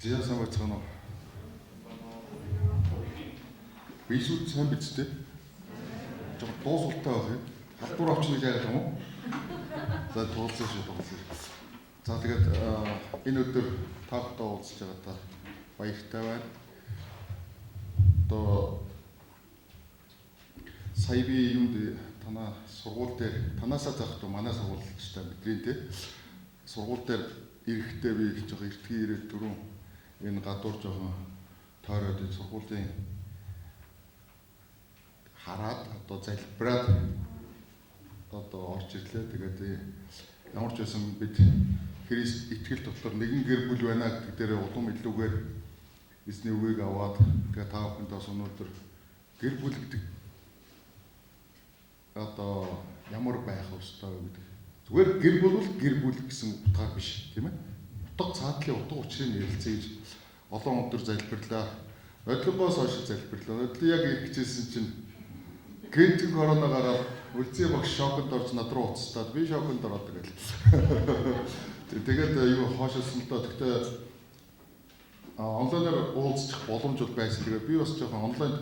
Зяа сайн байцгаана уу? Бисүүд сайн биз дээ. Жоо дуусуултаа байх юм. Халдвар авч нэг яриад юм уу? За туулсан шүү туулсан. За тэгээд энэ өдөр та бүхэн уулзж байгаадаа баяртай байна. Одоо сая би юунд танаа сургууль дээр танаасаа заахгүй манай сургуульчтай бидний те сургууль дээр ирэхдээ би жоо эртний ирээд дөрөв энэ гадуур жоохон тойроод энэ сургуулийн хараад одоо залбираад одоо орж ирлээ. Тэгээд ямар ч байсан бид Христ итгэл дотор нэгэн гэр бүл байна гэдэг дээр улам илүүгээр эзний үгийг аваад тэгээд та бүхэнд бас өнөөдөр гэр бүл гэдэг одоо ямар байх ёстой вэ гэдэг. Зүгээр гэр бүл бол гэр бүл гэсэн утгаар биш тийм ээ. Утга цаатлын утга учрыг ярилцъя гэж олон өдөр залбирлаа. Одлогоос хойш залбирлаа. Одлоо яг ирчихсэн чинь Гэнтэн корона гараад үлзий багш шоконд орж над руу уцтаад би шоконд ороод ирэл. Тэгээд юу хоошилсан л доо. Гэхдээ онлайнаар уулзчих боломж бол байсан. Тэгээд би бас жоохон онлайн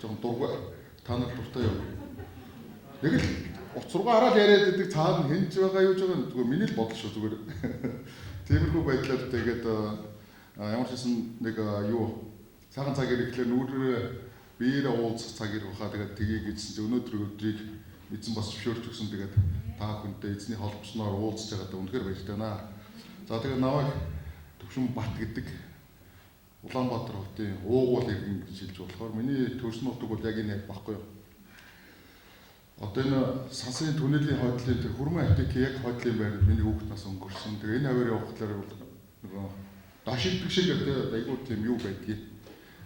жоохон дургүй та нар дуртай юу. Нэг л утас руу хараад яриад байдаг цаана хэнж байгаа юу гэж байгаа зүгээр миний л бодол шүү зүгээр. Тиймэрхүү байдлаар тэгээд ямар ч гэсэн нэг юу цагаан цаг ирэхлээр нүрээ биеэрээ уулзах цаг ирэх хаа тэгээд тгий гэсэн чинь өнөөдөр өдрийг эзэн бас зөвшөөрч өгсөн тэгээд та бүхэнтэй эзний холбосноор уулзж байгаадаа үнэхээр баяртай байна. За тэгээд намайг Төвшин Бат гэдэг Улаанбаатар хотын уугуул иргэн гэж хэлж болохоор миний төрсөн нутаг бол яг энэ баггүй юу. Одоо энэ сансрын түнэлийн хойдлын тэр хүрмэн аптек яг хойдлын байр миний хүүхднээс өнгөрсөн. Тэгээ энэ хавар явахлаар нөгөө дашилдаг шиг одоо айгуу тийм юу байдгийг.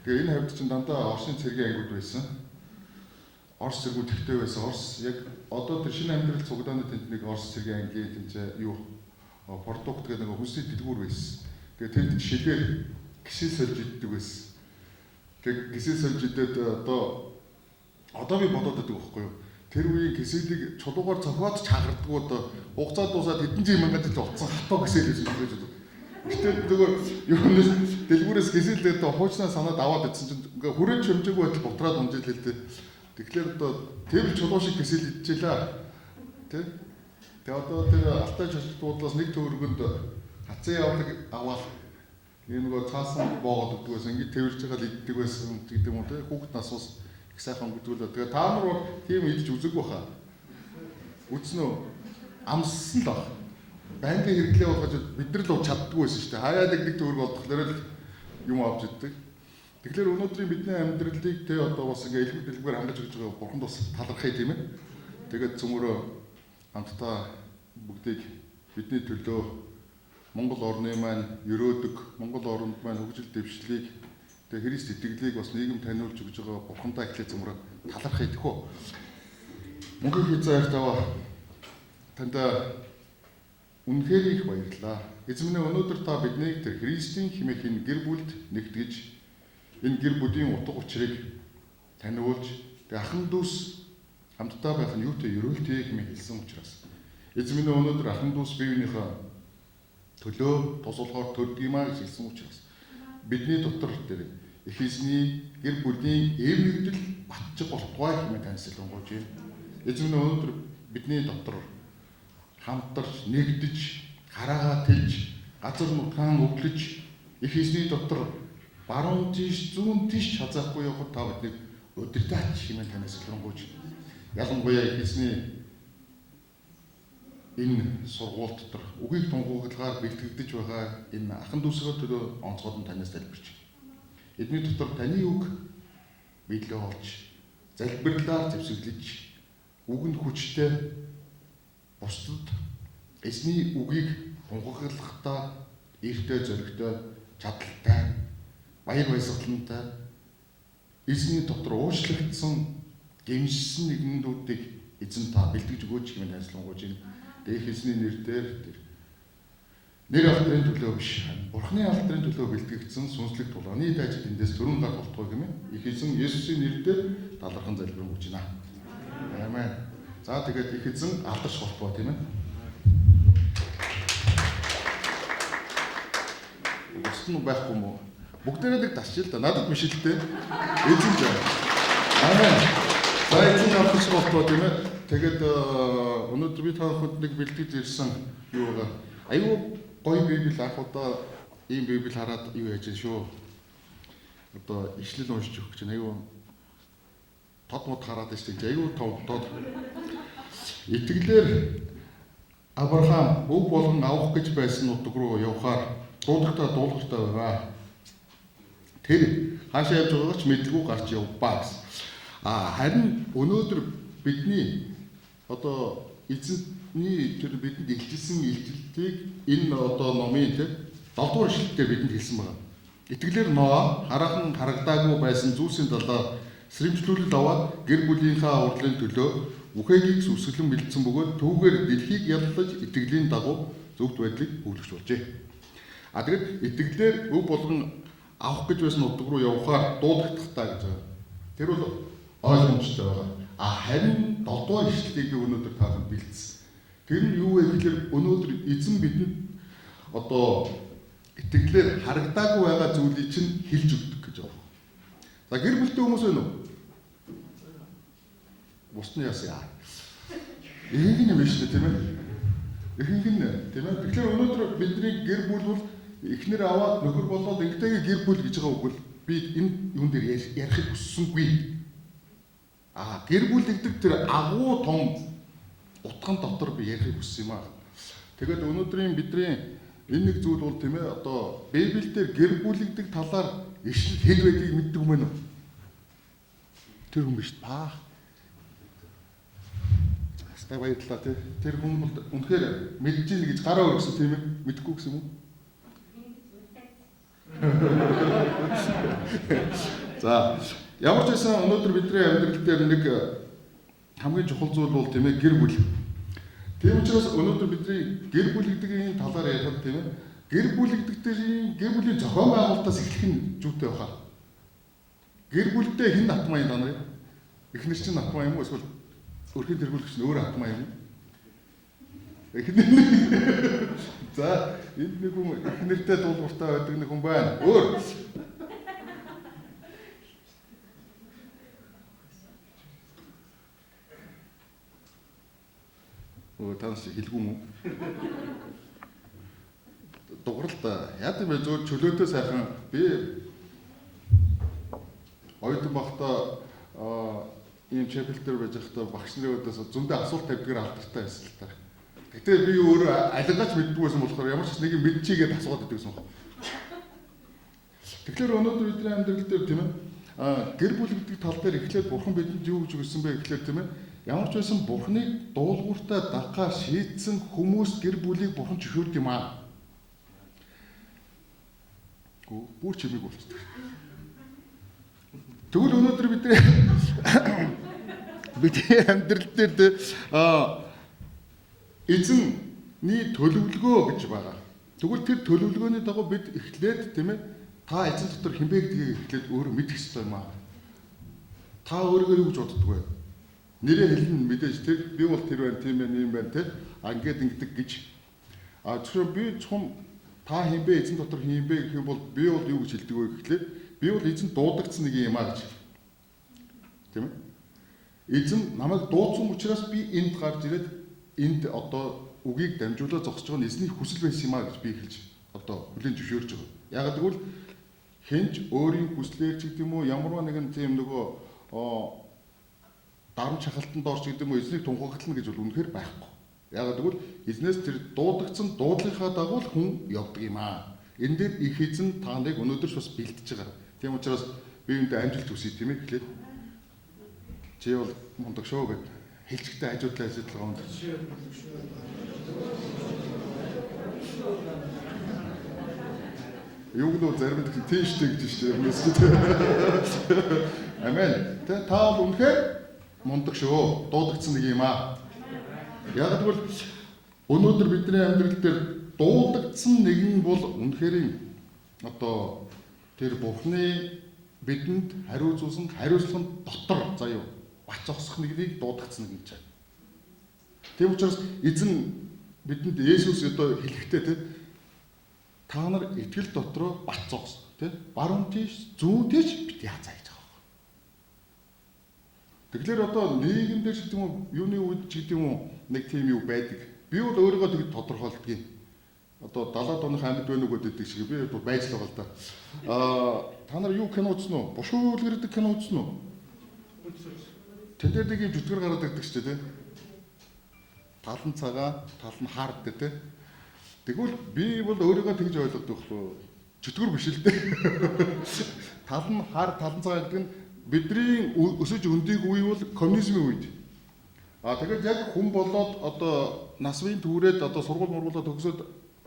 Тэгээ энэ хавьд чинь дандаа Орсын цэргийн ангиуд байсан. Орос цэргүүд ихтэй байсан. Орос яг одоо тэр шинэ амьдрал цугдааны тэнд нэг Орос цэргийн ангийн тэнцээ юу продукт гэдэг нэг хүнсний дэлгүүр байсан. Тэгээ тэнд шилээр гисэл сольж иддэг байсан. Тэгээ гисэл сольж идээд одоо би бодоод байдаг байхгүй юу? Тэр үеийн гиселийг чулуугаар цохоод чагарддаг одоо хугацаа дуусаад хэдэн зуун мянган жил утсан хатуу гисэл гэж хэлж байна. Гэтэл зүгээр юунаас дэлгүүрээс гисэлээд хуучнаа санаад аваад идсэн чинь ингээ хүрээч хэмжээгүй байтал бутраад унжил хэлдэг. Тэгэхээр одоо тэр чулуу шиг гисэл идчихлээ. Тэ? Тэгээ одоо тэр алтай чөлт буудлаас нэг төгрөгөнд хацсан явдаг аваад энэ нөгөө цаасан боогод өгдөг байсан. Ингээ тэрж байгаа л иддэг байсан гэдэг юм уу те. Хүүхэд насус их сайхан гэдгүүлээ. Тэгээ та нар бол тийм идэж үзэг баха. Үзнэ үү? Амссан л баг. Банкны хэрэглээ болгож бид нар л чаддгүй байсан шүү дээ. Хаяа нэг төгрөг олдохлоор л юм авч иддэг. Тэгэхээр өнөөдрийн бидний амьдралыг те одоо бас ингээ элбэг дэлбгээр хангаж өгч байгаа бурханд бас талархая тийм ээ. Тэгээд цөмөрөө хамтдаа бүгдийг бидний төлөө Монгол орны маань өрөөдөг, Монгол оронд маань хөгжил дэвшлийг тэгээ Христ итгэлийг бас нийгэм таниулж өгж байгаа бурхандаа ихлэ цөмөрөө талархая тэхүү. Мөнхийн эзэн таваа танда үнэхээр их баярлалаа. Эзэн минь өнөөдөр та биднийг тэр Христийн химэх энэ гэр бүлд нэгтгэж энэ гэр бүлийн утга учирыг таниулж тэг ахан дүүс хамтдаа байх нь юутай ерөөлтэй хэмээн хэлсэн учраас эзэн минь өнөөдөр ахан дүүс биеийнхээ төлөө тусалгаар төрдгиймаа гэж хэлсэн учраас бидний дотор тэр их эзний гэр бүлийн эв нэгдэл батчих болтугай хэмээн танилцуулж байна. Эзэн минь өнөөдөр бидний дотор хамтарч нэгдэж хараагаа тэлж газар нутгаан өвлөж их эзний дотор баруун тийш зүүн тийш хазаахгүй явахад та биднийг удирдаач хэмээн танилцуулж ялангуяа их эзний энэ сургууль дотор үгийг тунгуулагаар бэлтгэгдэж байгаа энэ ахан дүүсгөө төлөө онцгой нь танаас тайлбарч байна. Эдний дотор таны үг биелээ олж залбирлаар зэвсэглэж үгэнд хүчтэй бусдад эзний үгийг тунгаглахдаа эртээ зоригтой чадaltaй баяр баясгалантай эзний дотор уучлагдсан гэмшсэн нэгнүүдийг эзэн та бэлтгэж өгөөч хэмээн танилцуулж байна. Дэх эзний нэрээр тэр нэр алдрын төлөө биш бурхны алдрын төлөө бэлтгэгдсэн сүнслэг тулааны дайжид эндээс төрөн гар болтгоо гэмээ их эзэн Есүсийн нэрээр талархан залбирэн өгч байна. Амен. За тэгээд их эзэн алдарч болтгоо тийм ээ. тасчих нь байхгүй юм уу? Бүгдээрээ нэг тасчих л да. Надад биш л дээ. Эзэн заа. Амен. За эзэн авах болтоо тийм ээ. Тэгээд өнөөдөр би та бүхэнд нэг бэлтгэж ирсэн юу байгаа. Аюу гоё библ анх удаа ийм библ хараад юу яаж шүү. Одоо ишлэл уншиж өгч чинь аюу тод мод хараад штеп аюу тод. Итгэлээр Авраам өв болгон авах гэж байсан нутаг руу явхаар дуулахтаа байгаа. Тэр хаашаа явж байгаагаа ч мэдлгүй гарч явбаа гэсэн. Харин өнөөдөр бидний одоо эзэнний тэр бидэнд илчилсэн илчлэлийг энэ одоо номын тэр 7 дугаар ишлэлээр бидэнд хэлсэн байна. Итгэлээр Ноа хараахан харагдаагүй байсан зүйлсийн талаар сэрэмжлүүлэлт аваад гэр бүлийнхаа урдлын төлөө үхээгийг сүсгэлэн бэлдсэн бөгөөд түүгээр дэлхийг яллаж итгэлийн дагуу зөвхт байдлыг бүглэж болжээ. Тэгээд итгэлээр өв болгон авах гэж байсан нутаг руу явхаар дуудагдахтаа гэж байна. Тэр бол ойлгомжтой байгаа. Харин 7 дугаар ишлэлийг би өнөөдөр таахад бэлдсэн. Тэр нь юу вэ гэхээр өнөөдөр эзэн бидэнд одоо итгэлээр харагдаагүй байгаа зүйлийг чинь хэлж өгдөг гэж байна. За гэр бүлтэй хүмүүс байна уу? Бусны ясаа. Ихэнх нь биш тийм ээ. Ихэнх нь тийм ээ. Тэгэхээр өнөөдөр бидний гэр бүл бол эхнэр аваад нөхөр болоод ингэтэйгээ гэр бүл гэж байгаа үг бол би энэ юун дээр ярихыг хүссэнгүй. Гэр бүл гэдэг тэр агуу том утган дотор би ярихыг хүссэн юм аа. Тэгээд өнөөдрийн бидний энэ нэг зүйл бол тийм ээ одоо Библиэлд гэр бүл гэдэг талаар ишлэл хэл байдгийг мэддэг юм байна уу? Тэр хүн биш та. Хастай баярлалаа тий. Тэр хүн бол үнэхээр мэдж ийн гэж гараа өргөсөн тийм ээ мэдхгүй гэсэн юм уу? За ямар ч байсан өнөөдөр бидний амьдрал дээр нэг хамгийн чухал зүйл бол тийм ээ гэр бүл. Тийм учраас өнөөдөр бидний гэр бүл гэдгийн талаар ярих тийм ээ гэр бүл гэдэг гэр бүлийн зохион байгуулалтаас эхлэх нь зүйтэй байна. Гэр бүлдээ хэн татмаа юм даа? Эхнэр чинь татмаа юм уу эсвэл өрхийн тэргүүлэгч нь өөрөө татмаа юм уу? За энэ нэг хүн эхнэртэй дуулууртай байдаг нэг хүн байна. Өөр. Танаас хэлгүй юм уу? Дуграл та. Яа гэвэл зөв чөлөөтэй сайхан би оюутан багтаа ийм чэпэлтэр байж байхдаа багш нарын өдөөс зөндөө асуулт тавьдгаар алдартай байсан л та. Гэтэ би өөрөө алгаач мэддгүй байсан болохоор ямар ч нэг юм мэдчихгээд асууад байдаг юм. Тэгэхээр өнөөдөр бидний амьдрал дээр тийм ээ гэр бүл гэдэг тал дээр эхлээд бурхан бидэнд юу гэж өгсөн бэ гэхлээр тийм ээ ямар ч байсан бурханы дуулууртай дагахаар шийдсэн хүмүүс гэр бүлийг бурхан зөвшөөрд юм аа. Бүр чимэг болчихсон. Тэгвэл өнөөдөр бидний амьдрал дээр эзэнний төлөвлөгөө гэж байгаа. Тэгвэл тэр төлөвлөгөөний дагуу бид эхлээд тийм ээ та эзэн дотор хинбэ гэдгийг эхлээд өөрөө мэдэх хэрэгтэй юм аа. Та өөрийгөө юу гэж боддог вэ? Нэрээ хэлнэ мэдээж тэр би бол тэр байна, тийм байна, юм байна те. Ингээд ингэдэг гэж. Тэгэхээр би чум та хинбэ эзэн дотор хинбэ гэх юм бол би бол юу гэж хэлдэг вэ гэхлээр би бол эзэн дуудагдсан нэг юм аа гэж. Тийм ээ. Эзэн намайг дуудсан учраас би энд гарч ирээд энд одоо үгийг дамжуулаад зогсож байгаа нь эзний хүсэл байсан юм аа гэж би хэлж одоо хүлээн зөвшөөрч байгаа. Яг гэвэл хинч өөрийн хүслээр ч гэдэг юм уу ямарваа нэгэн тийм нөгөө дарамт шахалтанд орч гэдэг юм уу эзнийг тунхаглана гэж бол үнэхээр байхгүй. Яг гэвэл эзнээс тэр дуудагдсан дуудлынхаа дагуу хүн явдаг юм аа. Энэ дээр их эзэн та нарыг өнөөдөр бас бэлтэж байгаа. Тийм учраас би үүндээ амжилт хүсье тийм ээ гэхлээр чи бол мундаг шүү гэд хэлцэгтэй хажуудлаа ажиллагаа юм. Юу гэнэ зарим нэг тийштэй гэж штэ юмээс гэдэг. Амен. Тэ та бол үнэхээр мундаг шүү. Дуудагдсан нэг юм аа. Яг гэвэл өнөөдөр бидний амьдрал дээр дуудагдсан нэг нь бол үнэхээр одоо тэр Бурхны бидэнд хариуцуулсан хариуцлагын дотор заяа бац зогсох нэгнийг дуудагдсан гэж байна. Тийм учраас эзэн бидэнд Есүс одоо хэлэхдээ та нар итгэл дотроо бат зогс тий баруун тийш зүүн тийш бит яа зааж байгаа. Тэгэхээр одоо нийгэм дээр ч гэдэг юм уу юуны үед ч гэдэг юм уу нэг тийм юу байдаг. Би бол өөрийгөө тэгж тодорхойлдгийг. Одоо 70-аад оны амьд байна уу гэдэг шиг би бол байж л байгаа л да. Та нар юу кино үзсэн үү? Бушуу үлгэрдэг кино үзсэн үү? Тэн дээр нэг юм жүтгэр гараад ирдэг ч тий. Талан цагаан, талан хар гэдэг тий. Тэгвэл би бол өөрийгөө тэгж ойлгодог байхгүй. Жүтгэр биш л дээ. Талан хар, талан цагаан гэдэг нь бидний өсөж өндөйг үе бол коммунизмын үед. Тэгэхээр яг хүн болоод одоо нас үеийн түрээд одоо сургууль мургуулаа төгсөөд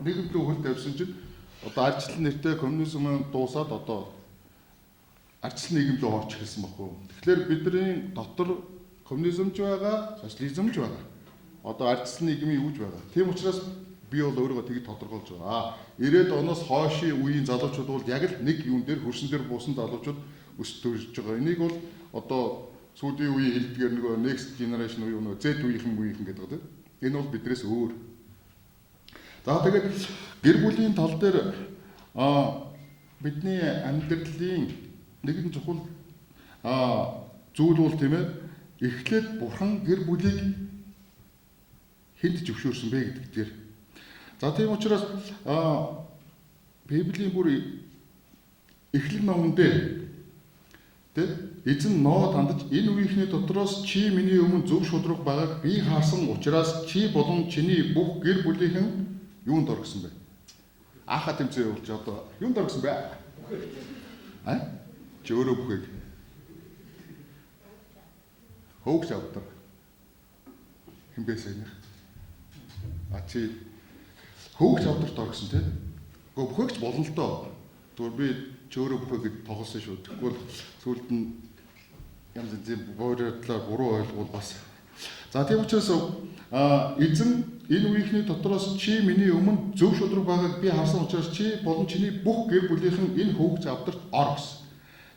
нийгэмдээ хөл тавьсан чинь одоо ардчлал нэртэй коммунизм дуусаад одоо ардчлал нийгэмд орж ирсэн баггүй. Тэгэхээр бидний дотор коммунизм ч байгаа, социализм ч байгаа. Одоо ардчлал нийгмийн юуж байгаа. Тийм учраас би бол өөрийгөө тэгж тодорхойлж байгаа. 90-ад оноос хойшийн үеийн залуучууд бол яг л нэг юун дээр хөрсөн дээр буусан залуучууд өсөж байгаа. Энийг бол одоо сүүлийн үеийн хэлдгээр нөгөө next generation үе нөгөө Z үеийнхэн гэдэг байгаа тийм. Энэ бол бидрээс өөр. За тэгээд гэр бүлийн тал дээр бидний амьдралын нэгэн чухал зүйл бол тийм ээ эхлээд бурхан гэр бүлийг хэд зөвшөөрсөн бэ гэдэг дээр. За тийм учраас Библийн бүр эхлэл номон дээр эзэн Ноад хандаж энэ үеийнхний дотроос чи миний өмнө зөв шудраг байгааг би харсан учраас чи болон чиний бүх гэр бүлийнхэн юунд оргсон бэ? Аахаа тэмцээ явуулж одоо юунд оргсон бэ? Чи өөрөө бүхээг хөөгч авдаг. Хэн бэсэ нэ? Чи хөөгч авдарт оргсон тийм. Гэхдээ бүхээгч болно л доо. Тэгвэл би чи өөрөө бүхээг тоглосон шүү. Тэгвэл сүүлд нь янз янзын боорьтлаар буруу ойлгуул бас. За тийм учраас эзэн энэ үеийнхний дотроос чи миний өмнө зөв шудраг байгааг би харсан учраас чи болон чиний бүх гэр бүлийнхэн энэ хөөгч авдарт ор гэсэн.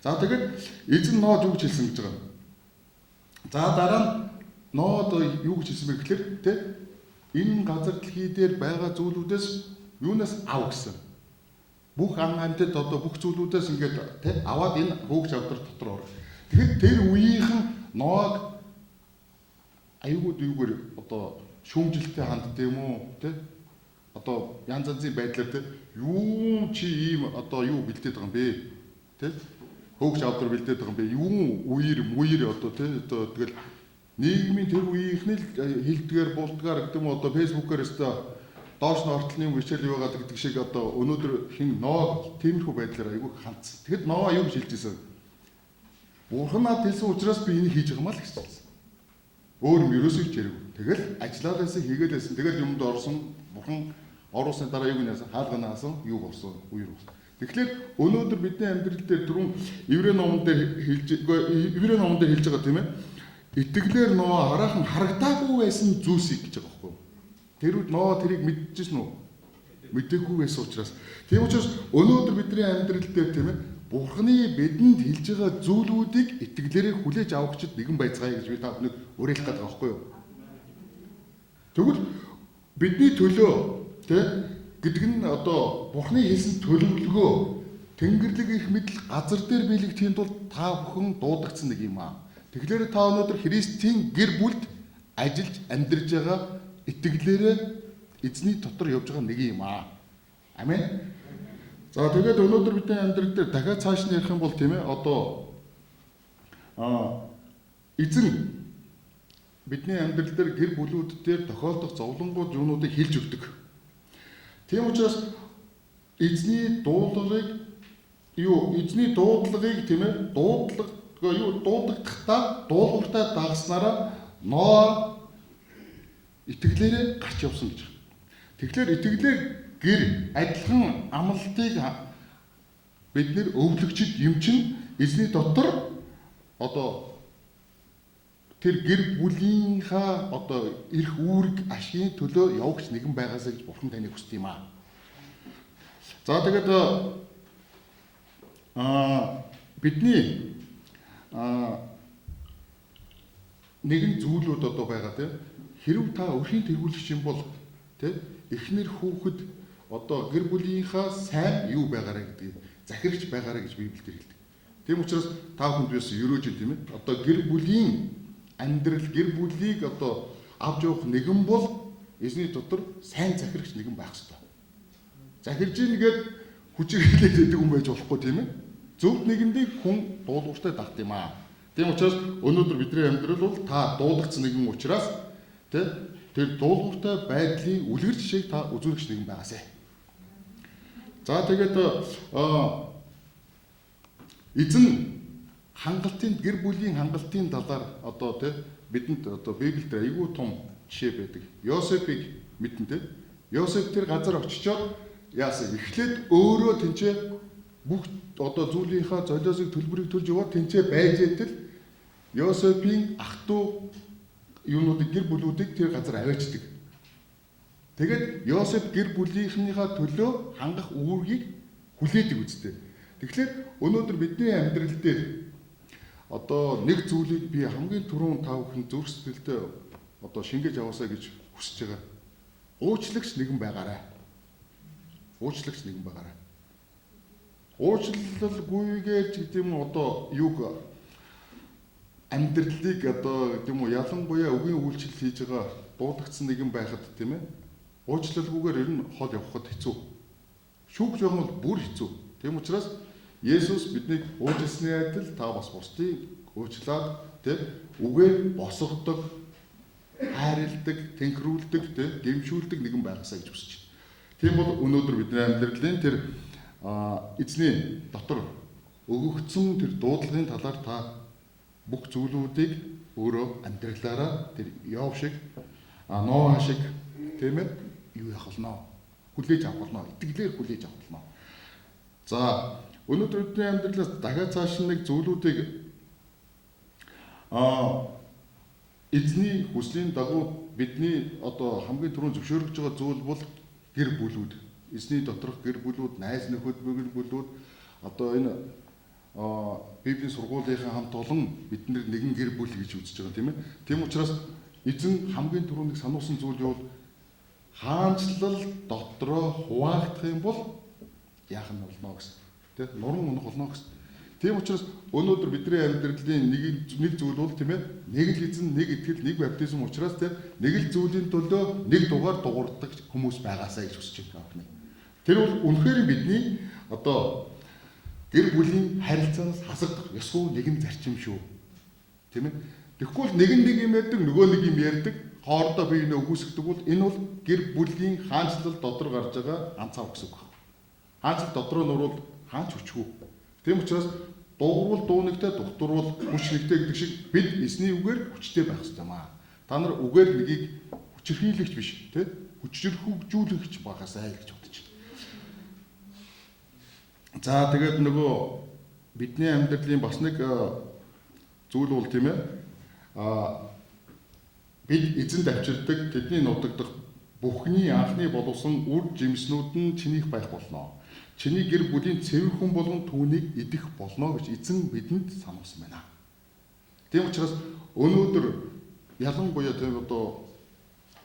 За тэгээд эзэн Ноод юу гэж хэлсэн гэж байгаа юм. За дараа нь Ноод юу гэж хэлсэн бэ гэхээр тэ энэ газар дэлхий дээр байгаа зүйлүүдээс юунаас ав гэсэн. Бүх ан амьтад одоо бүх зүйлүүдээс ингээд тэ аваад энэ хөөгч авдар дотор ор. Тэгэхээр тэр үеийнхэн Ноог аюугууд юугээр одоо шүүмжилттэй ханддаг юм уу тэ одоо янз янзын байдлаар тэ юу чи ийм одоо юу бэлдээд байгаа юм бэ тэ хөөгч авдар бэлдээд байгаа юм бэ юу үер одоо тэ одоо тэгэл нийгмийн тэр үеийнхэн л хилдгээр булдгаар гэдэг юм одоо фэйсбүүкээр өстө доош нь ортолны бичэл яваад гэдэг шиг одоо өнөөдөр хин Ноо тиймэрхүү байдлаар аягүй хандсан. Тэгэхэд Ноо юу гэж хэлж ирсэн? Бурхан надад хэлсэн учраас би энийг хийж байгаа маа л гэж хэлсэн. Өөр юм ерөөсөө ч хэрэггүй. Тэгэл ажиллаалаасаа хийгээлсэн. Тэгэл юмд орсон. Бурхан оруулсны дараа юу гэнэсэн? Хаалганаасан юу болсон? Үер болсон. Тэгэхээр өнөөдөр бидний амьдрал дээр түрүүн Еврей номон дээр хэлж байгаа тийм ээ. Итгэлээр Ноо хараахан харагдаагүй байсан зүйлсийг гэж байгаа байхгүй юу? Тэр үед Ноо тэрийг мэдчихсэн үү? Мэдээгүй байсан учраас. Тийм учраас өнөөдөр бидний амьдрал дээр тийм ээ Бурханы бидэнд хэлж байгаа зүйлүүдийг итгэлээрээ хүлээж авахчд нэгэн байцгаая гэж би та бүхэнд уриалах гэдэг байгаа байхгүй юу? Тэгвэл бидний төлөө тийм гэдэг нь одоо Бурханы хэлсэн төлөвлөгөө Тэнгэрлэг их мэдл газар дээр биелэгдэхийн тулд та бүхэн дуудагдсан нэг юм аа. Тэгэхээр та өнөөдөр Христийн гэр бүлд ажиллаж амьдарж байгаа итгэлээрээ эзний дотор явж байгаа нэг юм аа. Амен. За тэгээд өнөөдөр бидний амьдрал дээр дахиад цааш нь ярих юм бол тийм ээ одоо эзэн бидний амьдрал дээр гэр бүлүүд дээр тохиолдох зовлонгууд юунуудыг хэлж өгдөг. Тийм учраас эзний дуудлагыг тийм ээ дуудахдаа дуулууртаа дагснараа Ноо итгэлээрээ гарч явсан гэж. Тэгэхээр итгэлээр гэр адилхан амлалтыг бид нэр өвлөгчд эмчин эзний дотор одоо тэр гэр бүлийнхаа одоо эрх үүрэг ашигын төлөө явагч нэгэн байгаасаа гэж Бурхан таныг хүсдэг юм аа. За тэгээд бидний нэгэн зүйлүүд одоо байгаа тийм хэрв та өрхийн тэргүүлэгч юм бол тийм эхнэр хүүхэд одоо гэр бүлийнхаа сайн юу байгаарэ гэдэг захирагч байгаарэ гэж Библиэлд хэлдэг. Тийм учраас та бүхэнд биес ерөөж тийм ээ. Одоо гэр бүлийн амьдрал, гэр бүлийг одоо авч явах нэгэн бол эзний дотор сайн захирагч нэгэн байх хэрэгтэй. Захирж ийгээд хүчирхийлээд идэг хүн байж болохгүй тийм ээ. Зөвхт нэгэндийг хүн дуулууртай дагт юм аа. Тийм учраас өнөөдөр бидний амьдрал бол та дуулагдсан нэгэн учраас тэр дуулууртай байдлын үлгэр жишээг та үзүүлэгч нэгэн байгаасай. За тэгээд эзэн хангалтын гэр бүлийн хангалтын талаар одоо бидэнд одоо Библиэд айгүй том жишээ байдаг. Йосефийг мэдэн те. Йосеф тэр газар очичоод яасан эхлээд өөрөө тэнцээ бүх одоо зүйлийнхаа золиосыг төлбөрийг төлж яваад тэнцээ байж идэл Йосефийн ах トゥ юунуудыг гэр бүлүүдийг тэр газар аваачдаг. Тэгээд Йосеф гэр бүлийнхнийхаа төлөө хангах үүргийг хүлээдэг үстэй. Тэгэхээр өнөөдөр бидний амьдрал дээр одоо нэг зүйлийг би хамгийн түрүүн та бүхэн зүрх сэтгэлдээ одоо шингээж аваасаа гэж хүсэж байгаа. Уучлагч нэгэн байгаарай. Уучлагч нэгэн байгаарай. Уучлалгүйгээр ч гэдэг юм одоо юг амьдралыг одоо гэдэг юм уу ялангуяа үгийн үйлчлэл хийж байгаа дуудагдсан нэгэн байхад тийм ээ. Уучлалгүйгээр ер нь хол явахад хэцүү. Шүүгж байгаа бол бүр хэцүү. Тийм учраас Есүс биднийг уучлсны адил та бас бусдыг уучлаад үгээр босгодог, хайрладаг, тэнхрүүлдэг, гэмшүүлдэг нэгэн байгаасаа гэж хүсэж байна. Тийм бол өнөөдөр бидний амьдралын тэр эзний дотор өгөгдсөн тэр дуудлагын талаар та бүх зүйлүүдийг өөрөө амьдралаараа тэр Йов шиг, Ноа шиг тийм ээ юу яах болно? Хүлээж авах болно. Итгэлээр хүлээж авах болно. За өнөөдөр бидний амьдралаас дахиад цааш нэг зүйлүүдийг эзний хүслийн дагуу бидний одоо хамгийн түрүүнд зөвшөөрөгдөж байгаа зүйл бол гэр бүлүүд. Эзний доторх гэр бүлүүд, найз нөхөд гэр бүлүүд одоо энэ Библийн сургуулийнхаа хамт олон бид нэгэн гэр бүл гэж үзэж байгаа тийм ээ. Тийм учраас эзэн хамгийн түрүүнд сануулсан зүйл юу бол хаанчлал дотроо хуваагдах юм бол яах нь болно гэсэн. Нуран унах болно гэсэн. Тийм учраас өнөөдөр бидний амьдралын нэг зүйл бол тийм ээ нэг л эзэн, нэг итгэл, нэг баптизм учраас нэг л зүйлийн төлөө нэг дугаар дуурдаг хүмүүс байгаасаа гэж хүсэж байна. Тэр бол үнэхээр бидний одоо гэр бүлийн харилцаанаас хасагдах ёсгүй нэгэн зарчим шүү. Тийм ээ. Тэгэхгүй нэг юм ярьдаг, нөгөө нэг юм ярьдаг, хоорондоо бие биенээ үгүйсгдэг бол энэ бол гэр бүлийн хаанчлал дотор гарч байгаа ганцаа үгсэг байна. Хаанчлал дотроо нурвал хаач хүчгүй. Тийм учраас дуугарвал дуунагтай, дутуурвал хүчнэгтэй гэдэг шиг бид эзний үгээр хүчтэй байх хэрэгтэй маа. Та нар үгээр нэгийг хүчрхийлэгч биш, тийм хүчрхүүгжүүлэгч байгаасаа гэж бодож байна. За тэгээд нөгөө бидний амьдралын бас нэг зүйл бол тийм ээ бид эзэнд авчирдаг, тэдний нутагдах бүхний анхны боловсон үр жимснүүд нь чинийх байх болно. Чиний гэр бүлийн цэвэр хүн болгон түүнийг идэх болно гэж эзэн бидэнд сануулсан байна. Тийм учраас өнөөдөр ялангуяа тийм одоо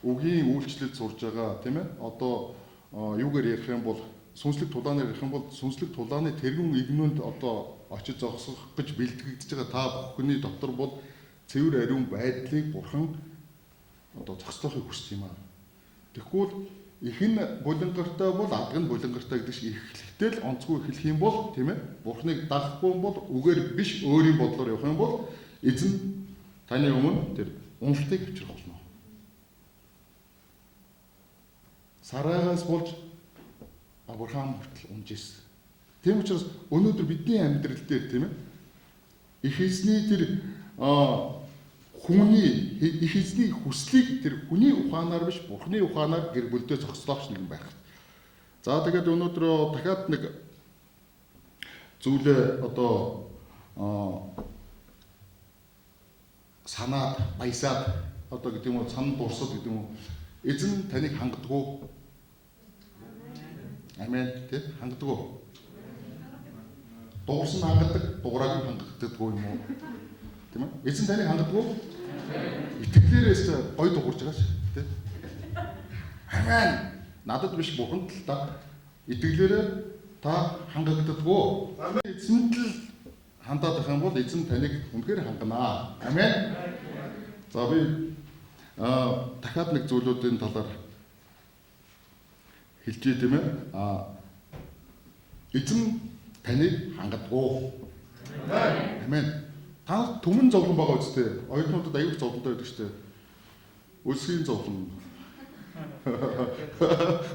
үгийн үйлчлэл сурж байгаа тийм ээ одоо юугаар ярих юм бол сүнслэг тулаанаар ярих юм бол сүнслэг тулааны тэргүүн игнүүнд одоо очиж зогсох гэж бэлтгэгдэж байгаа та бүхний дотор бол цэвэр ариун байдлыг бурхан одоо зогсоохыг хүсэж юм аа. Тэгвэл ихэн булангартай бол адг нь булангартай гэдэг шиг эхлэхдээ л онцгүй эхлэх юм бол тийм ээ бурхныг дагахгүй юм бол үгээр биш өөрийн бодлоор явах юм бол эзэн таны өмнө тэр уналтыг авчрах болно. Сараагаас болж Авраам хүртэл унжсэн. Тийм учраас өнөөдөр бидний амьдрал дээр тийм ээ их эзний тэр хүний их эзний хүслийг тэр хүний ухаанаар биш бурхны ухаанаар гэр бүлдээ зогслооч нэгэн байх. За тэгээд өнөөдөр дахиад нэг зүйлээ одоо санаад баясаад одоо гэдэг юм уу сан дурсал гэдэг юм уу эзэн таныг хангадгүй. Амен тий хангадгүй. Дуурсан хангадаг, дуурайг хангадаггүй юм уу? Тийм ээ. Эзэн таныг хангадгүй. Итгэлээрээс гой дуурж байгаа ш тий. Амен. Надад биш бурханд л та итгэлээрээ та хангагддаггүй. Эзэнт л хандаад байх юм бол эзэн таныг үнэхээр хангана. Амен. За би дахиад нэг зүйлүүдийн талаар хэлжээ тийм ээ. Эзэн таныг хангадаггүй. Амен. Та түмэн зовлон байгаа үстэй. Оюутнуудад аюул зовлонтой байдаг шүү дээ. Үлсгийн зовлон.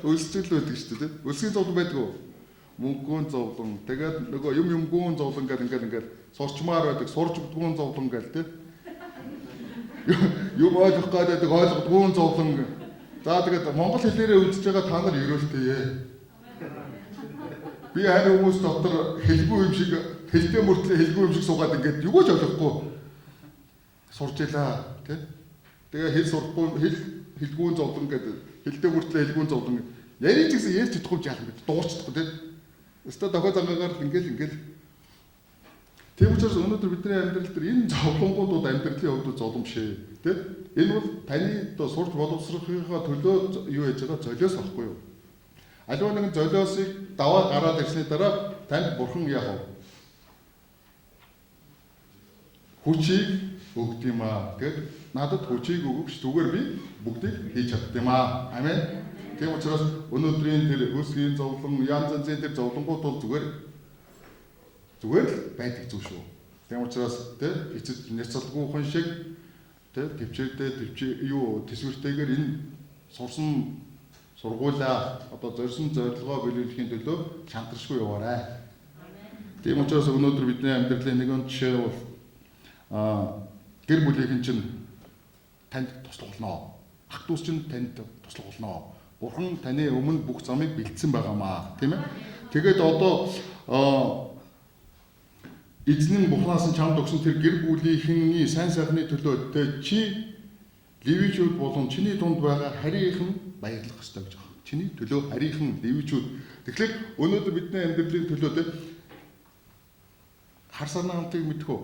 Үлсчил байдаг шүү дээ. Үлсгийн зовлон байдаг уу? Мөнгөн зовлон. Тэгээд нөгөө юмгүйн зовлон гэл ингээд сурчмаар байдаг. Сурч өгдгүүн зовлон гэл тий. Юм ойлгох гэдэг ойлгодгүүн зовлон. За тэгээд монгол хэлээрээ үзэж байгаа та нар ерөөлтэй. Би харин хүмүүс дотор хэлгүй юм шиг хэлтэй мөртлөө хэлгүй юм шиг суугаад ингээд юу ч ойлгохгүй сурч илаа тий. Тэгээ хэл сурахгүй хэлгүй зовлон гэдэг хэлтэй мөртлөө хэлгүй зовлон яриж гэсэн ярьж чадахгүй яах юм бэ? Дуурчдаггүй тий. Өстө дохой зангаар ингээл тийм учраас өнөөдөр бидний амьдрал дээр энэ зовлонгуудууд амьдралын хувьд зовломжшээ тий. Энэ бол таны одоо сурч боловсрохынхаа төлөө юу яаж байгаа золиос байхгүй юу? Аливаа нэгэн золиосыг даваа гараад ирсний дараа танд бурхан яах вэ? Хүчийг өгд юм аа. Тэгэд надад хүчийг өгөөч зүгээр би бүгдийг хийж чадд юм аа. Амен. Тийм учраас өнөөдрийн тэр өсгийн зовлон, янз янзын тэр зовлонгууд бол зүгээр л байдаг зүйл шүү. Тийм учраас тэр эцэд няцалгүй хүн шиг тэр төвчээртэй төсвөртэйгээр энэ сурсан сургуулаа одоо зорьсон зорилгоо биелүүлэхийн төлөө шантаршгүй яваарай. Тийм учраас өнөөдөр бидний амьдралын нэгэн жишээ бол гэр бүлийнхэн чинь танд туслах ах дүүс чинь танд туслах болно. Бурхан таны өмнө бүх замыг бэлдсэн байгаамаа, тийм ээ. Тэгээд одоо эзэн Бурханаас нь чамд өгсөн тэр гэр бүлийнхний сайн сайхны төлөө чи левичүүд болон чиний дунд байгаа харийнхан баярлах ёстой гэж байна. Чиний төлөө харийнхан левичүүд. Тэгэхээр өнөөдөр бидний амьдралын төлөө хар санаа хамтыг мэдхүү.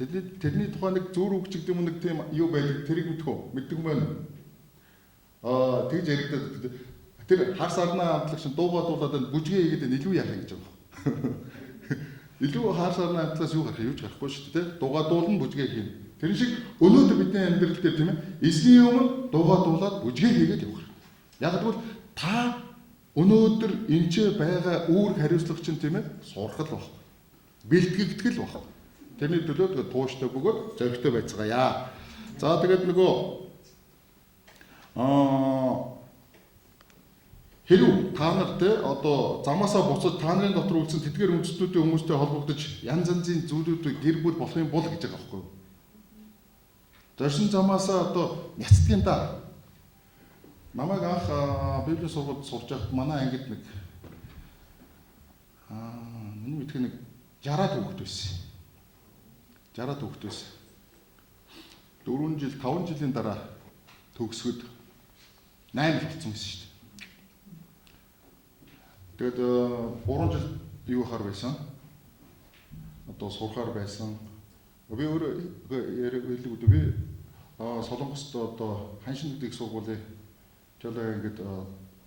Тэрний тухай нэг зүүр үг гэдэг юм нэг тийм юу байдаг тэрийг мэдхүү. Мэддэг юм байна. Тэгж яригдаад тэр хар санаа хамтлагч дуугаа дуулаад бүжгээ хийгээд илүү яах юм гэж байна. Илүү хар санаа хамтлаас юу гарах юу ч гарахгүй шүү дээ. Дуугаа дуулна бүжгээ хийн. Тэр шиг өнөөдөр бидний амьдрал дээр тийм ээ эзний өмнө дуугаа дуулаад бүжгээ хийгээд явах. Яг гэвэл та өнөөдөр энэ ч байгаа үүрэг хариуцлага чинь тийм ээ сурах л баг. Бэлтгэгдэх л баг. Тэрний төлөө тэгээд тууштай бөгөөд зоригтой байцгаая. За тэгээд нөгөө хэрв та нар те одоо замаасаа буцаж та нарын дотор үлдсэн тэдгээр үндэстнүүдийн хүмүүстэй холбогдож янз янзын зүйлүүдийг гэр бүл болох юм бол гэж байгаа байхгүй юу? Зорьсон замаасаа одоо няцдгийн да. Намайг анх Библийн сургуульд сурч байхад манай ангид нэг миний мэдхий нэг 60-аад хүүхэд байсан. 60-аад хүүхэд байсан. 4 жил 5 жилийн дараа төгсгöd 8 болсон байсан шүү дээ. Тэгээд 3 жил юу хаар байсан? Одоо сурахаар байсан. Би өөрөө яриг хэлээгүүд би Солонгост одоо ханшин гэдэг сургуулийн жолоо ингээд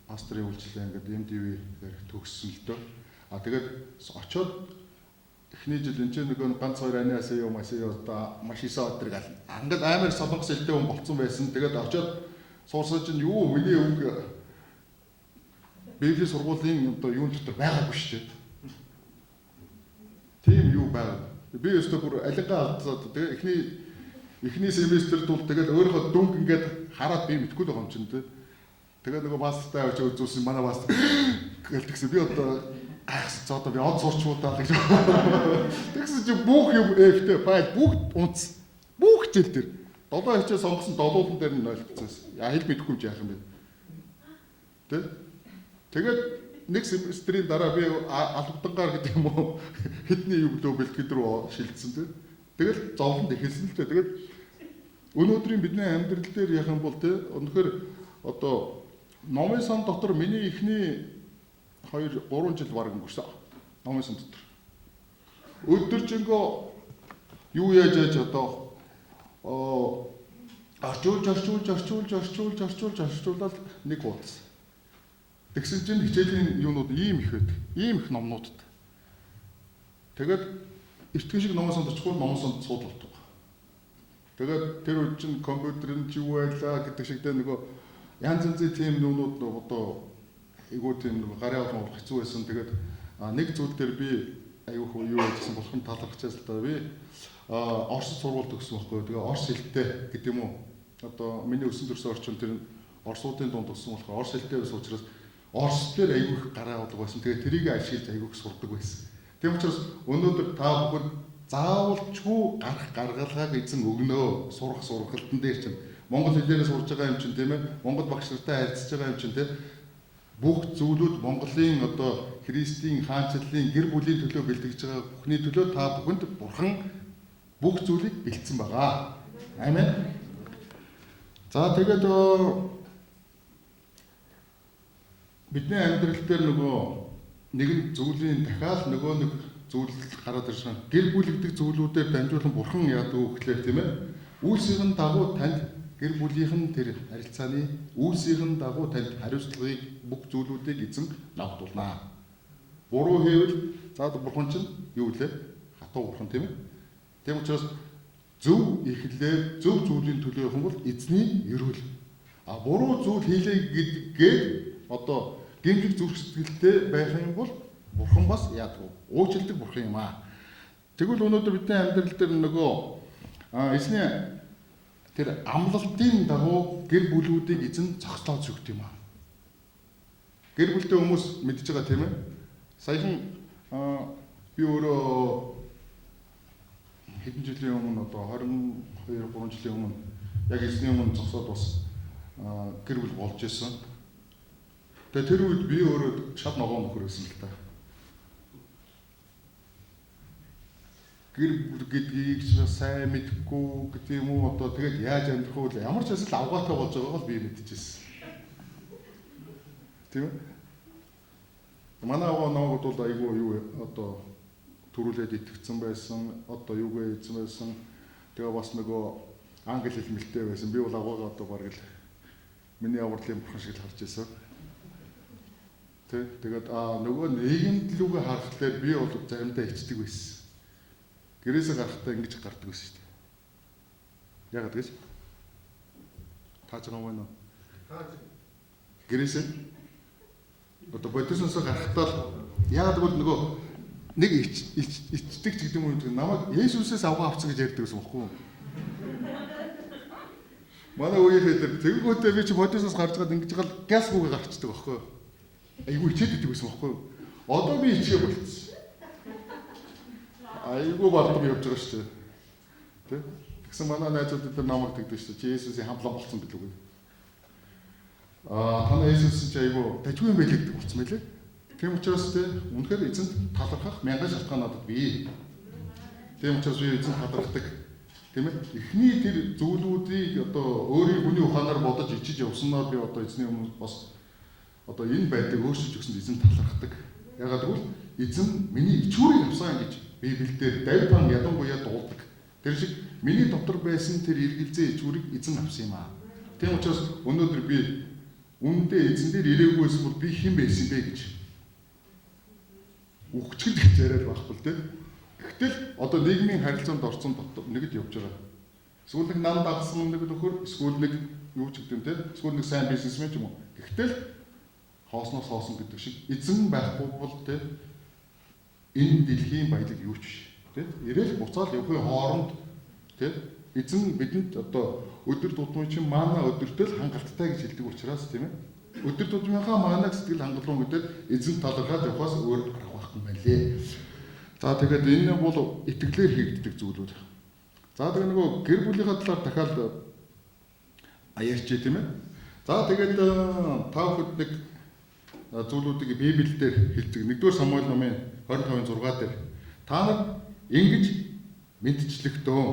пастрын үйлчлээ ингээд MDV-ээр төгссөн л дөө. Тэгээд очоод эхний жил энэ ч нэг ганц хоёр аниасаа одоо маш их өдөр гал. Ингээд амар Солонгос хэлтэй хүн болцсон байсан. Тэгээд очоод суурсаж чинь юу миний үг Библийн сургуулийн одоо юун дотор байгаагүй шүү дээ. Тийм юу байгаад. Би өөртөө бүр алингаа алдаад тэгээ эхний семестрт бол тэгэл өөрөө дүнг ингээд хараад би мэдгүй л байгаа юм чинь тэ. Тэгээ нөгөө мастертай очиж үзүүлсэн манай мастер гэлтгсэн би одоо гайхсан цоо одоо би од сурчмуудаа л гэж. Тэгсэн чи бүх юм F-тэй файл бүгд унц. Бүх жил дээр 7 хичээл сонгосон 7-ын дээр нь ойлгоцсон. Хэл мэдэхгүй юм яах юм бэ? Тэ? Тэгээд нэг семестрийн дараа би албадангаар гэдэг юм уу хэдний юу лөө бэлтгэл рүү шилжсэн тэ. Тэгэл зовлонд эхэлсэн л тэ. Тэгээд өнөөдрийн бидний амьдрал дээр яах юм бол тэ өнөхөр одоо номын сан дотор миний эхний 2-3 жил баг өнгөрсөн. Номын сан дотор. Өдөржингөө юу яаж одоо орчуулаад нэг хуудас. Тэгсэн чинь хичээлийн юунууд ийм их байдаг. Ийм их номнуудад. Тэгээд эртхэн шиг номоос очихгүй номоос сууд болдог. Тэгээд тэр үед чинь компьютерын ч юу байлаа гэдэг шиг дээ нөгөө янз янзын тийм нүнүүд одоо айгуу тийм нөгөө гараа болох хэцүү байсан. Тэгээд нэг зүйл дээр би айгуу юу гэсэн болох нь талархчихсан л да би орос сургууль төгссөн байхгүй. Тэгээ орос хэлтэй гэдэг юм уу? Одоо миний өссөн төрсөн орчин тэр орсуудын дунд төгссөн болохоор орос хэлтэй байсан учраас орос дээр айгуу их гараа болдог байсан. Тэгээ тэрийг ашиглаж айгуу их сурдаг байсан. Тийм учраас өнөөдөр та бүхэн заавалчгүй гаргалгааг эзэн өгнөө сурах сургалтын дээр чинь монгол хэлээр сурж байгаа юм чинь тийм ээ монгол багш нартай харьцаж байгаа юм чинь тийм бүх зүйлүүд Монголын одоо Христийн хаанчлалын гэр бүлийн төлөө бэлтгэж байгаа бүхний төлөө та бүхэнд бурхан бүх зүйлийг бэлдсэн байгаа. Амен. За тэгээд бидний амьдрал дээр нөгөө нэгэн зүйлийн дахиад нөгөө нэг зүйл гараад ирсэн. Гэр бүл гэдэг зүйлүүдээр дамжуулан бурхан яадаг вэ гэхээр тийм ээ. Үйлсийн дагуу танд гэр бүлийнхэн тэр харилцааны үйлсийн дагуу танд хариуцлагыг бүх зүйлүүдийг эзэн ногдуулнаа. Буруу хийвэл заад бурхан чинь юу вэ? Хатуу бурхан тийм ээ. Тийм учраас зөв ихлээр зөв зүйлийн төлөө явах бол эзний ерөөл. Буруу зүйл хийлээ гэдгээр одоо гэмжиг зүрх сэтгэлтэй байх юм бол бурхан бас яадаг вэ? Уучлалдаг бурхан юм аа. Тэгвэл өнөөдөр бидний амьдрал дээр нөгөө эзний тэр амлалтын дагуу гэр бүлүүдийг эзэн зогсоолж өгд юм аа. Гэр бүлтэй хүмүүс мэдж байгаа тийм ээ. Саяхан би өөрөө хэдэн жилийн өмнө одоо 22-3 жилийн өмнө яг эзний өмнө зогсоод бас гэр бүл болж исэн. Тэгээ тэр үед би өөрөө шат ногоон нөхөр байсан л та. Гэр бүл гэдгийг сайн мэдхгүй гэдэг юм уу одоо тэгээд яаж амьдрах вэ? Ямар ч зүйл авгаатай болж байгааг л би мэдчихсэн. Тийм ээ. Манай аваа намайг бол айгүй юу одоо төрүүлээд итгэцэн байсан, одоо юугээ эзэн байсан. Тэгээ бас нөгөө англи хэл мэлтэй байсан. Би бол аваагаа одоо бараг л миний авралын бурхан шиг л харж байсан. Тэгээд нөгөө нийгэмд лүгэ харахад би бол заримдаа ичдэг байсан. Гэрээсээ гарахтаа ингэж гардаг байсан шүү дээ. Яагаад гэж? Тааж байгаа юм байна уу? Гэрээсээ одоо бодисноос гарахтаа яагаад гэвэл нөгөө нэг ичдэг ч гэдэг юм уу намайг Есүсээс авгаа авцсан гэж ярьдаг гэсэн юм баггүй. Манай үеийнхээ тэр тэгэнгүүтээ би чи бодисноос гарч гад ингэж гал газ гүгээ гарчдаг байхгүй. Айгу ичээд идэг байсан байхгүй. Одоо би ичгээ болчихсон. Айгу бардам явж байгаа шүү дээ. Тэ? Тэгсэн манай найзууд дээр намайг тэгдэг шүү дээ. Чи Есүсийн хамлан болсон билүү гэ. Танаа Есүс чи айгу дажгүй юм байлээ гэдэг болсон мэлээ. Тийм учраас тэ үнэхээр эзэнт талархах мянган шалтгаан надад бий. Тийм учраас би эзэнт талархдаг. Тийм ээ. Эхний тэр зүйлүүдийг одоо өөрийн хүний ухаанаар бодож ичиж явснаар би одоо эзний өмнө бас одоо энэ байдлыг өөрчилж өгсөнд эзэн талархдаг. Ягаад гэвэл эзэн миний ичүүрийг авсан гэж Библиэлд Давид хаан ядангуяа дуулдаг. Тэр шиг миний дотор байсан тэр эргэлзээ ичүүрийг эзэн авсан юм аа. Тийм учраас өнөөдөр би үнэндээ эзэн дээр ирээгүй байсан бол би хэн байсан бэ гэж үхчихэл гэж яриад байхгүй л дээ. Гэвтэл одоо нийгмийн харилцаанд орсон дотор нэгд явж байгаа. Эсвэл нэг нам дагсан нэг нөхөр, эсвэл нэг юу ч гэдэг юм те. Эсвэл нэг сайн бизнесмен ч юм уу. Гэвтэл хоосноос хоосон гэдэг шиг эзэн байхгүй бол те энэ дэлхийн баялаг юу ч биш. Тэ? Ирээл буцаал явахын хооронд тэ эзэн бидэнд одоо өдөр тутмын чинь маана өдөртөл хангалттай гэж хэлдэг учраас тийм ээ. Өдөр тутмынхаа маанаг сэтгэл хангалуун гэдэг эзэн талархаад явахаас өөр арга байхгүй юм байна лээ. За тэгээд энэ бол итгэлээр хийгддэг зүйлүүд. За тэгээд нөгөө гэр бүлийнхаа талаар дахиад ярьчих тийм ээ. За тэгээд та бүхэд нэг зүйлүүдийг Библиэлд хэлдэг. 1-р Самуэль номын 25:6 дээр та нар ингэж мэдчлэгтөө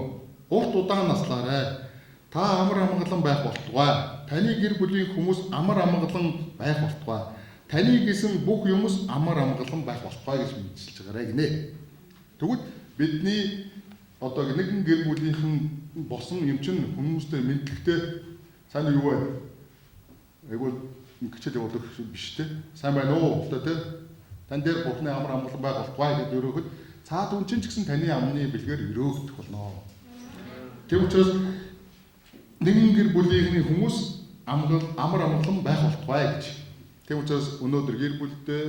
урт удаан наслаарай. Та амар амгалан байх болтугай. Таны гэр бүлийн хүмүүс амар амгалан байх болтугай. Таны гэсэн бүх юмс амар амгалан байх болтугай гэж мэдчилж байгаарай гинэ. Тэгвэл бидний одоо нэгэн гэр бүлийнхэн босон юм чинь хүмүүстэй мэдлэгтэй сайн юу вэ? Айгуул ингэчэл явуулах биш те. Сайн байна уу? Одоо те. Тан дээр бурхны амар амгалан байх болтугай гэж өрөөхөд цаад үн чинь ч гэсэн таны амны бэлгээр өрөөгдөх болно. Тэв учраас нэгэн гэр бүлийнхний хүмүүс амар амгалан байх болтугай гэж. Тэв учраас өнөөдөр гэр бүлдээ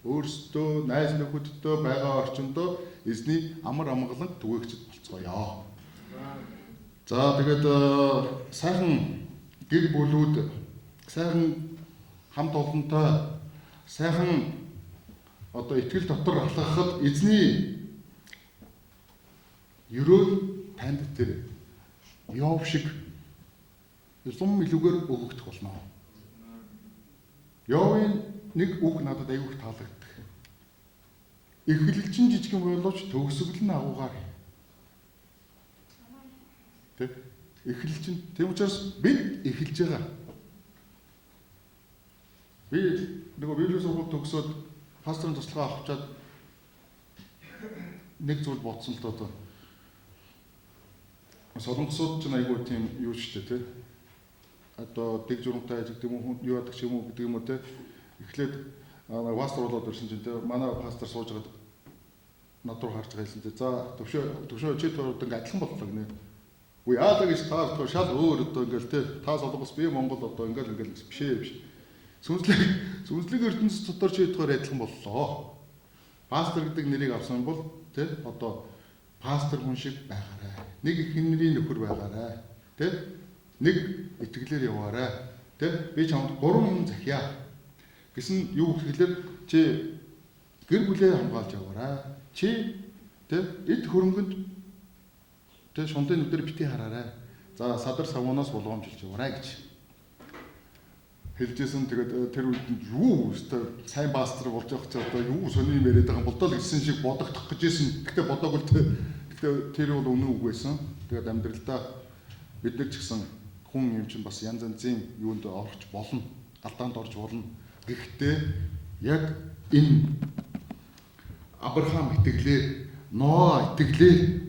өөрсдөө найз нөхөдтэй байгаа орчиндөө эзний амар амгалан түгээгчд болцгоё. За тэгээд сайхан гэр бүлүүд сайхан хамт олонтой сайхан одоо итгэл дотор алхахад эзний ерөөл танд тэр Йов шиг зум илүүгээр өгөгдөх болно. Йовын нэг үг надад аягүй их таалагддаг. Эхлэлчин жижигэн боловч төгсгөл нь агуугаар. Тэ? Эхлэлчин тийм учраас бид эхэлж байгаа. Би нөгөө Библийг сургууль төгсөөд пасторын туслахаа авчаад нэг зүйл бодсон л доо. Солонгосууд ч айгүй тийм юу ч тэ. Одоо дэг журамтай ажиг гэм үү юу яадаг ч юм уу гэдэг юм уу тэ. Эхлээд пастор болоод ирсэн чинь тэ манай пастор сууж байгаад над руу харж байгаа хэлсэн тэ. За төвшөө чи төрөд ингээ адилхан боллоо гинэ. Үгүй яадаг гэж таардаг шал өөр одоо ингээл тэ. Та Солонгос би Монгол одоо ингээл бишээ биш. Сүнслэг ертөнцийн дотор чи ятгаар адилхан боллоо. Пастор гэдэг нэрийг авсан бол тэ одоо пастор хүн шиг байгаарай. Нэг их нэрийн нөхөр байгаарай. Тэ? Нэг итгэлээр яваарай. Тэ? Би чамд 3 хүн захиа. Гэсэн юу гэхэлэр чи гэр бүлээ хамгаалж яваарай. Чи тэ эд хөрөнгөнд тэ шундын нүдээр бити хараарай. За садар савнаас болгоомжилж яваарай гэж хэлжсэн. Тэгээд тэр үед юу өстой сайн пастор болж явах чи одоо юу сони юм яриад байгаа юм болдоо л гэсэн шиг бодогдох гэжсэн. Гэхдээ бодоогүй л гэхдээ тэр бол үнэн үг байсан. Тэгээд амьдралдаа бид нар ч гэсэн хүн юм чинь бас янз янзын юунд орж болно. Алдаанд орж болно. Гэхдээ яг энэ Авраам итгэлээ, Ноа итгэлээ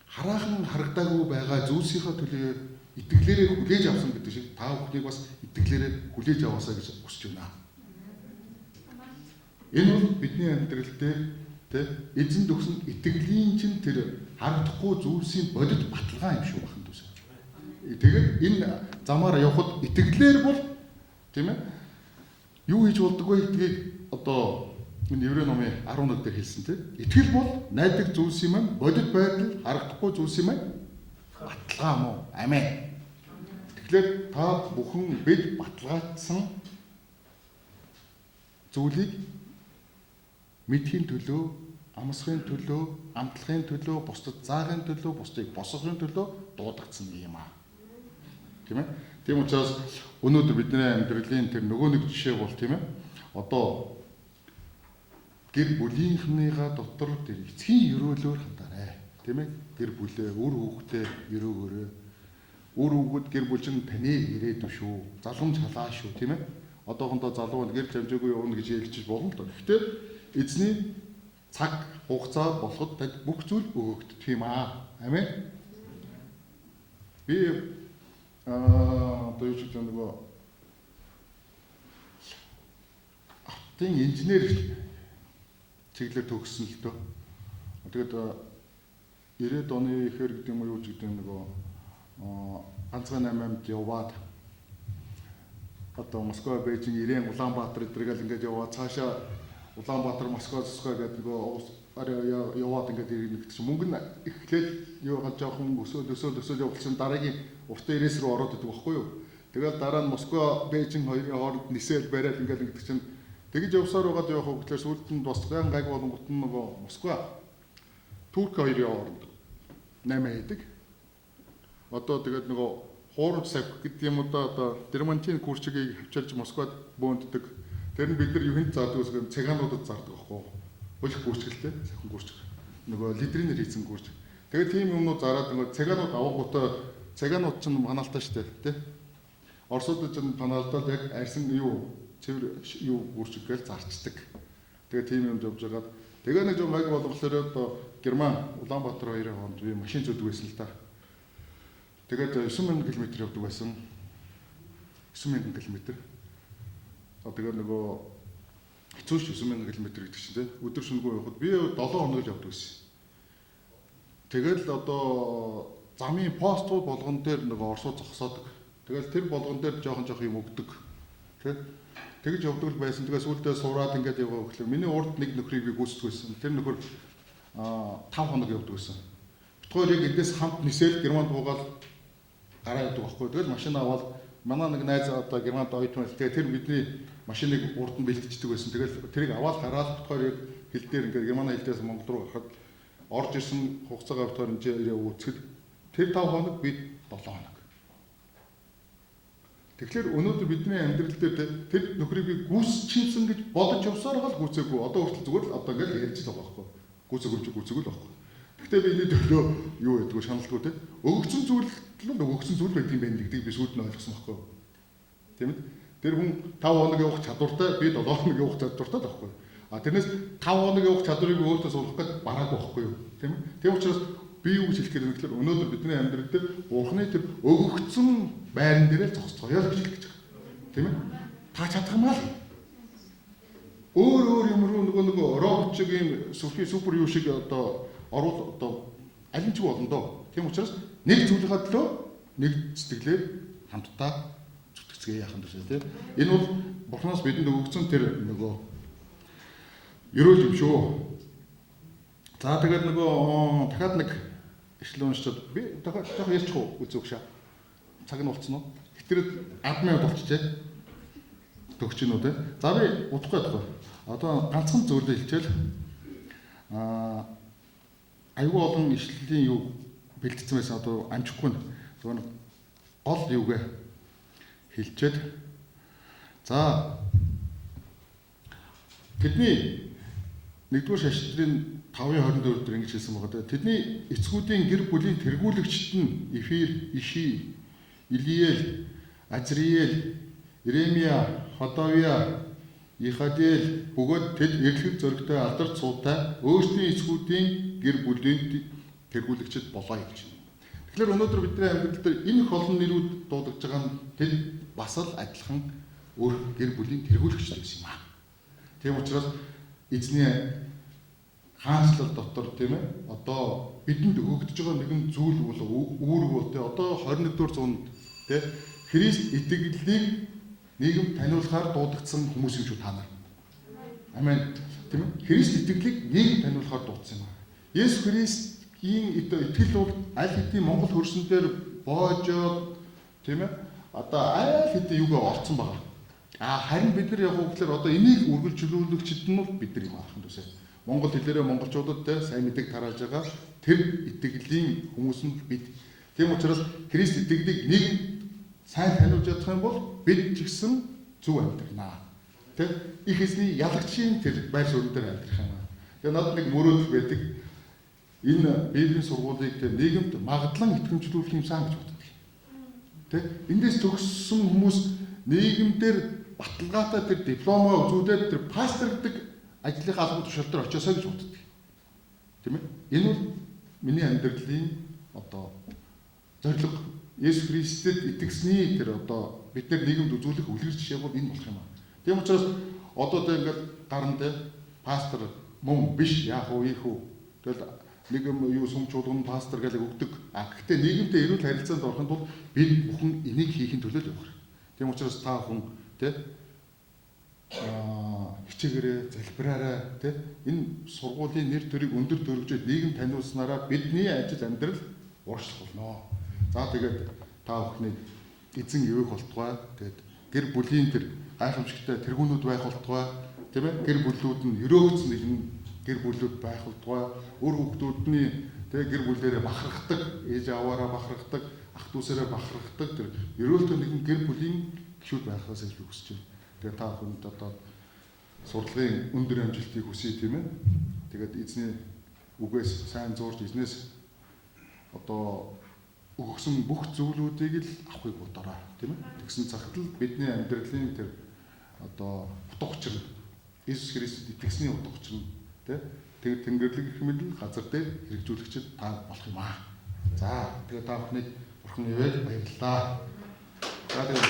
хараахан харагдаагүй байгаа зүйлсийнхаа төлөө итгэлээрээ хүлээж авсан гэдэг шиг та бүхнийг бас итгэлээрээ хүлээж аваасаа гэж хүсэж байна. Энэ бол бидний амьдрал дээр тэ эзэн төгсөн итгэлийн чинь тэр харагдахгүй зүйлсийн бодит баталгаа юм шүү бахан дүүс. Тэгээд энэ замаар явхад итгэлээр бол тийм ээ юу хийж болдог вэ гэдгийг одоо энэ Еврей номын 11 дээр хэлсэн тийм. Итгэл бол найдах зүйлс юм аа бодит байдал харагдахгүй зүйлс юм аа баталгаа мó. Амен. Тэгэхээр та бүхэн бид баталгаажсан зүйлийг мэдхийн төлөө, амсахын төлөө, амтлахын төлөө, бусдад заагийн төлөө, бусдыг босгохын төлөө дуудагдсан юм аа. Тийм ээ. Тийм учраас өнөөдөр бидний амьдралын тэр нөгөө нэг жишээ бол тийм ээ. Одоо гэр бүлийнхнийгаа дотор тэр эцгийн өрөөлөөр хандаарай. Тийм ээ. Гэр бүлээ, үр хүүхдээ өрөөгөөрэй. Үр хүүхэд гэр бүл чинь таны ирээдүй шүү. Залгамж халаа шүү, тийм ээ. Одоохондоо залуу нь гэр хамжаагүй явна гэж хэлж болно л доо. Гэхдээ эзний цаг хугацаа болоход танд бүх зүйл өгөгддөг юм аа. Амен. Би одоо юу ч гэдэг нөгөө автын инженер чиглэлээр төгссөн л дөө. Тэгээд 90-ад оны ихэр гэдэг юм уу юу ч гэдэг нөгөө ганцхан 8-нд яваад одоо Москва, Бээжин, Ирээн, Улаанбаатар эдэргээл ингээд яваад цаашаа Улаанбаатар, Москва гэдэг нөгөө яваад ингээд ирэх чинь мөнгө нь эхлээл юу гал жоохон өсөөл явуулсан дараагийн уртын ирээс рүү ороод идэг байхгүй юу. Тэгээд дараа нь Москва, Бээжин хоёрын хооронд нисэл бариад ингээд чинь тэгж явсаар байгаад явах хөглөө сүлд нь бас гайг болонгот нь нөгөө Москва, Турк хоёрын хооронд 8 хийдэг. Одоо тэгээд нөгөө хуурамч савх гэдэг юм одоо Дермантин курчгийг авчирч Москвад бөөнддөг. Тэр нь бид нар юунд заадаг вэ? Цагаануудад заадаг байхгүй юу? Хөлх курчгэлтэй савхан курч. Нөгөө литринер хийсэн курч. Тэгээд тийм юмнууд зараад нөгөө цагаанууд авахгүйтэй цагаанууд ч манаалтаа штэ тий. Оросууд ч манаалтаад яг арьсан юу цэвэр юу курч гээл зарчдаг. Тэгээд тийм юм явж байгаад Тэгээ нэг жоо гайг болохоор одоо Герман Улаанбаатар 2 хонд би машин зүүдэг байсан л да. Тэгээд 9000 км явдаг байсан. 9000 км. Тэгээд нөгөө хэцүү ш 9000 км гэдэг чинь тийм өдөр шөнөгүй явахад би 7 хоног л явдаг байсан. Тэгэл одоо замын постууд болгон дээр нөгөө орсууд зогсоодог. Тэгэл тэр болгон дээр жоохон юм өгдөг. Тэгж явдаг л байсан. Тэгээ сүүлдээ сураад ингээд яваа гэхлээр миний урд нэг нөхрийг би гүйцэтгэх байсан. Тэр нөхөр 5 хоног явдаг байсан. Битгаар яг эндээс хамт нисэл Германд буугаад гараа явдаг байхгүй. Тэгэл машин аваад манай нэг найз одоо Германд ойтмал тэгээ тэр бидний машиныг урд нь бэлтждэг байсан. Тэгэл тэрийг аваад гараад битгаар яг хил дээр ингээд Германы хил дээрээс Монгол руу гарахад орж ирсэн хугацаагаа битгаар энэ үүсгэд тэр 5 хоног би 7 хоног. Тэгэхээр өнөөдөр бидний амьдрал дээр тэр нөхрийг би гүйцчихсэн гэж бодож явсаар гал гүйцээгүй. Одоо хүртэл зүгээр л одоо ингээд ярьж байгаа байхгүй. Гүйцээгүүл байхгүй. Гэхдээ би энэ төлөө юу байдгүй шаналгүй те. Өгөгдсөн зүйл л өгөгдсөн зүйл байдаг юм байна гэдгийг би сүйд нь ойлгосон байхгүй. Тийм ээ. Тэр хүн 5 хоног явах чадвартай, би 7 хоног явах чадвартай л байхгүй. А тэрнээс 5 хоног явах чадварыг өөртөө сурах гэж бараагүй байхгүй юу. Тийм ээ. Тийм учраас би юу гэж хэлэх гээд байна гэхээр өнөөдөр бидний амьдрал дээр Бурхны тэр өгөгдсөн байран дээрээ зогсцгоё л гэж хэлж байгаа. Тийм ээ? Та чадах юм аа л. Өөр юм руу нөгөө робот шиг юм супер юу шиг одоо орвол одоо аль нь ч болно доо. Тийм учраас нэг зүйлийнхаа төлөө нэг сэтгэлээр хамтдаа зүтгэцгээ яахан төсөө тийм. Энэ бол Бурханаас бидэнд өгөгдсөн тэр нөгөө ерөөл юм шүү. За тэгээд нөгөө дахиад нэг ишлэл уншаад би дахиад ярьчих уу үзүүгшаа. Цаг нь болцсон уу? Тэр адмын болчихжээ. Төгч нь үү те. За би удахгүй байхгүй. Одоо ганцхан зөвлөө хэлчихэл аюул олон ишлэлийн юу бэлдсэн байсан одоо амжихгүй нь зөвхөн гол юугээ хэлчихэд за тэдний нэгдүгээр шаштрын 5:24 дээр ингэж хэлсэн байгаа даа. Тэдний эцгүүдийн гэр бүлийн тэргүүлэгчд нь Эфир, Иши, Илиэл, Азриэл, Иремия, Ходавия, Ихадел бөгөөд тэд эрлэг зөрөгтэй алдарт суутай өөрсдийн эцгүүдийн гэр бүлийн тэргүүлэгчд болоо гэж. Тэгэхээр өнөөдөр бидний амьдрал дээр энэ их олон нэрүүд дуудаж байгаа нь тэд бас л адилхан өөр гэр бүлийн тэргүүлэгчд байсан юм аа. Тийм учраас эзний хаанчлал дотор тийм ээ одоо бидэнд өгөгдөж байгаа нэгэн зүйл бол үүрэг бол тэ одоо 21-р зуунд тэ Христ итгэлийг нийгэм таниулахаар дуудагдсан хүмүүс юм шүү та нар. Амен. Тийм ээ Христ итгэлийг нийгэм таниулахаар дуудсан юм аа. Есүс Христийн итгэл бол аль хэдийн Монгол хөрсөн дээр боожоод тийм ээ одоо аль хэдийн юугаа олцсон байгаа. Харин бид нар яг үгээр одоо энийг үргэлжлүүлэгчд нь бол бид нар юм аахын төсөө. Монгол хэлээрээ монголчуудад те сайн мэдээг тарааж байгаа тэр итгэлийн хүмүүс нь бид. Тийм учраас Христ итгэлийг нэг сайн таниулж чадах юм бол бид ч гэсэн зөв амьдрнаа. Тэ их эзний ялагчийн тэр байр суурь дээр амьдрах юм. Тэгээ надад нэг мөрөөдөл байдаг. Энэ Библийн сургуулийг тэр нийгэмд магадлан итгэмжлүүлэх юмсан гэж боддог. Тэ эндээс төгссөн хүмүүс нийгэмдэр баталгаатай тэр дипломоо үзүүлээд тэр пастор гэдэг ажлын албан тушаал дээр очиосоо гэж боддог. Тийм ээ? Энэ бол миний амьдралын одоо зорилго Есүс Христэд итгэсний тэр одоо бид нар нийгэмд үзүүлэх үлгэр жишээ бол энэ болох юм аа. Тийм учраас одоо тэ ингээд гарна тэ пастор мөн биш яах вэ ийх үү. Тэгэл нэг юм юу сүмчуулгын пастор гэж өгдөг. Гэхдээ нийгэмтэй эрүүл харилцаанд орохын тулд бид бүхэн энийг хийхин төлөө л явах. Тийм учраас та хүн тэ хичээгээрээ залбираарай тэ энэ сургуулийн нэр төрийг өндөр дөрвжөөд нийгэм таниулснараа бидний ажил амьдрал уурчлах болно. За тэгээд та бүхний эзэн ивэх болтугай тэгээд гэр бүлийн тэр гайхамшигтай тэргүүнүүд байх болтугай тийм ээ гэр бүлүүд нь өрөөгцөн нэгэн гэр бүлүүд байх болтугай өөр хүүхдүүдний тэгээд гэр бүлээрээ бахархдаг ээж аваараа бахархдаг ах дүүсээрээ бахархдаг тэр өрөөлтөө нэгэн гэр бүлийн гишүүд байхаас би хүсэж байна. Тэгээд та бүхэнд одоо сурлагын өндөр амжилтыг хүсье тийм ээ. Тэгээд эзний үгээс сайн зурж эзнээс одоо өгсөн бүх зүйлүүдийг л авахыг бодорой тийм ээ. Тэгсэн цагт л бидний амьдралын тэр одоо утга учир Иесус Христэд итгэсний утга учир нь тийм Тэгээд Тэнгэрлэг эрх мэдэл газар дээр хэрэгжүүлэгчид та болох юм аа. За тэгээд та бүхний бурхан ивэ баярлалаа. За тэгээд